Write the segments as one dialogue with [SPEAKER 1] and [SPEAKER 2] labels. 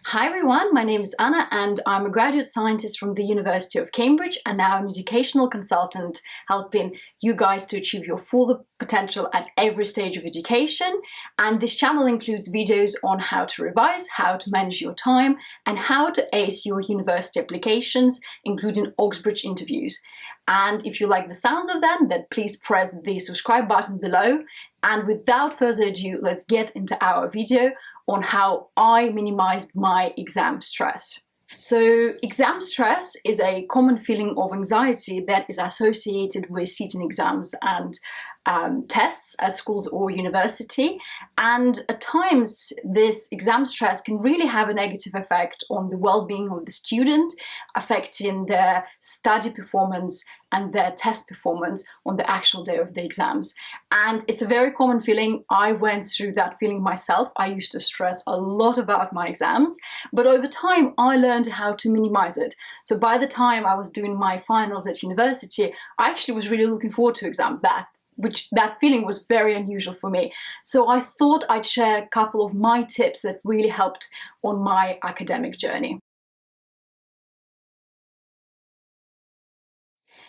[SPEAKER 1] Hi everyone, my name is Anna and I'm a graduate scientist from the University of Cambridge and now an educational consultant helping you guys to achieve your full potential at every stage of education. And this channel includes videos on how to revise, how to manage your time and how to ace your university applications, including Oxbridge interviews. And if you like the sounds of them, then please press the subscribe button below. And without further ado, let's get into our video on how I minimized my exam stress. So exam stress is a common feeling of anxiety that is associated with sitting exams and tests at schools or university, and at times this exam stress can really have a negative effect on the well-being of the student, affecting their study performance and their test performance on the actual day of the exams. And it's a very common feeling. I went through that feeling myself. I used to stress a lot about my exams, but over time I learned how to minimize it. So by the time I was doing my finals at university, I actually was really looking forward to exam. That feeling was very unusual for me. So I thought I'd share a couple of my tips that really helped on my academic journey.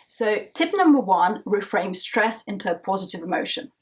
[SPEAKER 1] So tip number one, reframe stress into a positive emotion.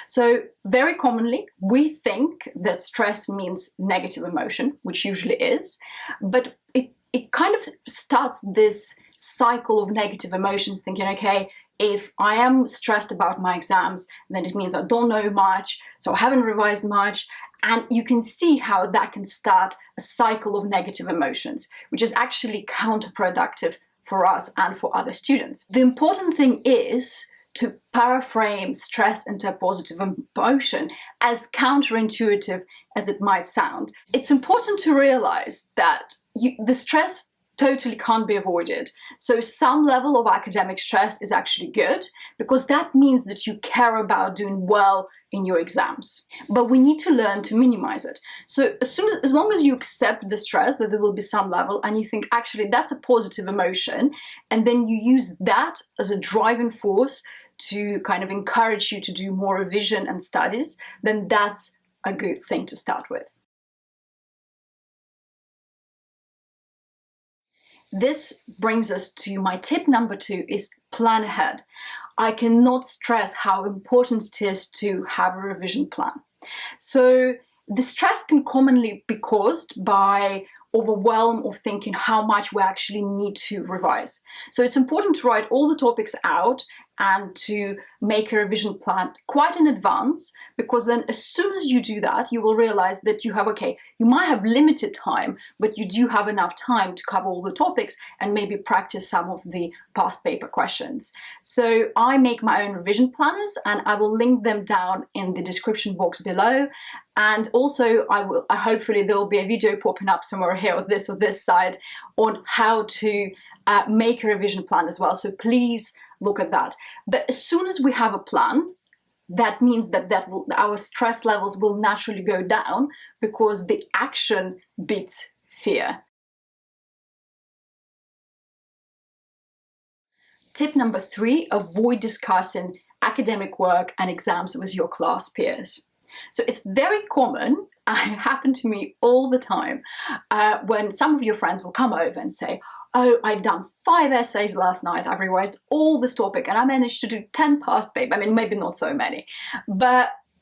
[SPEAKER 1] So very commonly, we think that stress means negative emotion, which usually is, but it kind of starts this cycle of negative emotions, thinking, okay, if I am stressed about my exams, then it means I don't know much, so I haven't revised much. And you can see how that can start a cycle of negative emotions, which is actually counterproductive for us and for other students. The important thing is to paraframe stress into a positive emotion, as counterintuitive as it might sound. It's important to realize that the stress totally can't be avoided. So some level of academic stress is actually good because that means that you care about doing well in your exams. But we need to learn to minimize it. So as long as you accept the stress, that there will be some level, and you think actually that's a positive emotion, and then you use that as a driving force to kind of encourage you to do more revision and studies, then that's a good thing to start with. This brings us to my tip number two, is plan ahead. I cannot stress how important it is to have a revision plan. So the stress can commonly be caused by overwhelm of thinking how much we actually need to revise. So it's important to write all the topics out and to make a revision plan quite in advance, because then as soon as you do that, you will realize that you might have limited time, but you do have enough time to cover all the topics and maybe practice some of the past paper questions. So I make my own revision planners and I will link them down in the description box below. And also hopefully there will be a video popping up somewhere here or this side on how to make a revision plan as well. So please look at that. But as soon as we have a plan, that means that our stress levels will naturally go down because the action beats fear. Tip number three, avoid discussing academic work and exams with your class peers. So it's very common, it happens to me all the time, when some of your friends will come over and say, oh, I've done 5 essays last night, I've revised all this topic and I managed to do 10 past papers. I mean, maybe not so many.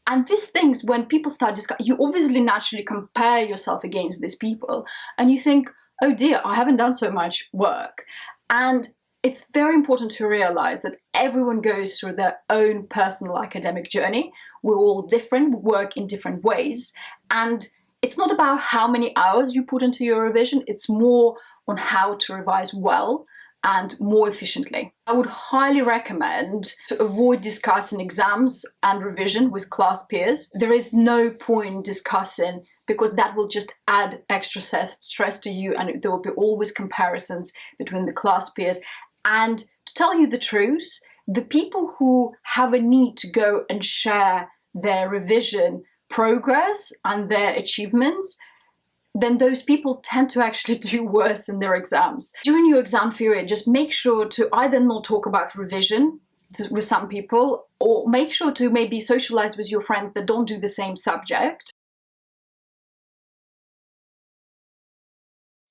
[SPEAKER 1] And these things, when people start discussing, you obviously naturally compare yourself against these people and you think, oh dear, I haven't done so much work. And it's very important to realize that everyone goes through their own personal academic journey. We're all different, we work in different ways. And it's not about how many hours you put into your revision, it's more on how to revise well and more efficiently. I would highly recommend to avoid discussing exams and revision with class peers. There is no point discussing, because that will just add extra stress to you, and there will be always comparisons between the class peers. And to tell you the truth, the people who have a need to go and share their revision progress and their achievements, then those people tend to actually do worse in their exams. During your exam period, just make sure to either not talk about revision with some people, or make sure to maybe socialize with your friends that don't do the same subject.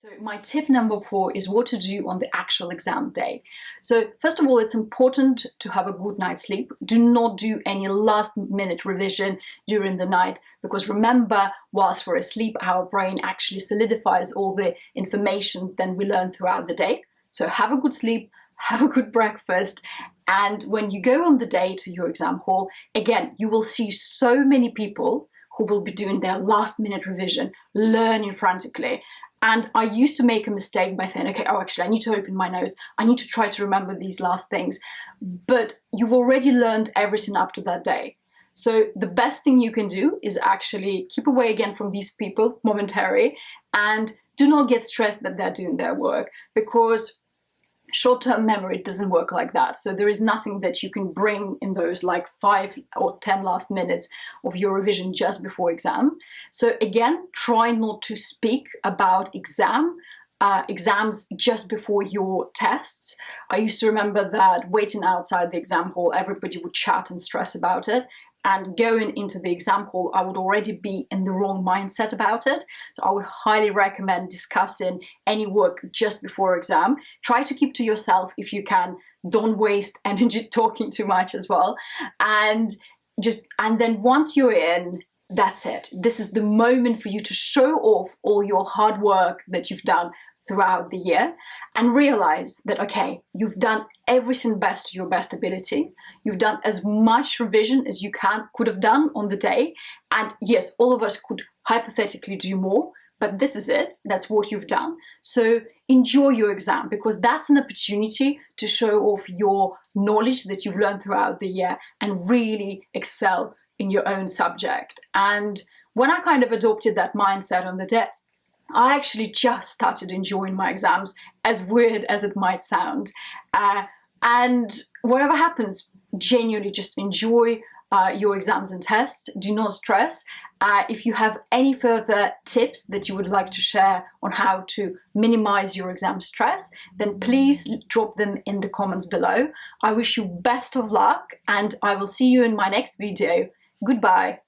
[SPEAKER 1] So my tip number 4 is what to do on the actual exam day. So first of all, it's important to have a good night's sleep. Do not do any last minute revision during the night, because remember, whilst we're asleep, our brain actually solidifies all the information that we learn throughout the day. So have a good sleep, have a good breakfast, and when you go on the day to your exam hall, again, you will see so many people who will be doing their last minute revision, learning frantically. And I used to make a mistake by saying, okay, actually, I need to open my notes. I need to try to remember these last things. But you've already learned everything up to that day. So the best thing you can do is actually keep away again from these people momentarily, and do not get stressed that they're doing their work, because short-term memory doesn't work like that. So there is nothing that you can bring in those like 5 or 10 last minutes of your revision just before exam. So again, try not to speak about exams just before your tests. I used to remember that waiting outside the exam hall, everybody would chat and stress about it. And going into the exam hall, I would already be in the wrong mindset about it. So I would highly recommend discussing any work just before exam. Try to keep to yourself if you can. Don't waste energy talking too much as well. And then once you're in, that's it. This is the moment for you to show off all your hard work that you've done throughout the year, and realize that, okay, you've done everything best to your best ability. You've done as much revision as you could have done on the day. And yes, all of us could hypothetically do more, but this is it. That's what you've done. So enjoy your exam, because that's an opportunity to show off your knowledge that you've learned throughout the year and really excel in your own subject. And when I kind of adopted that mindset on the day, I actually just started enjoying my exams, as weird as it might sound. And whatever happens, genuinely just enjoy your exams and tests. Do not stress. If you have any further tips that you would like to share on how to minimize your exam stress, then please drop them in the comments below. I wish you best of luck, and I will see you in my next video. Goodbye.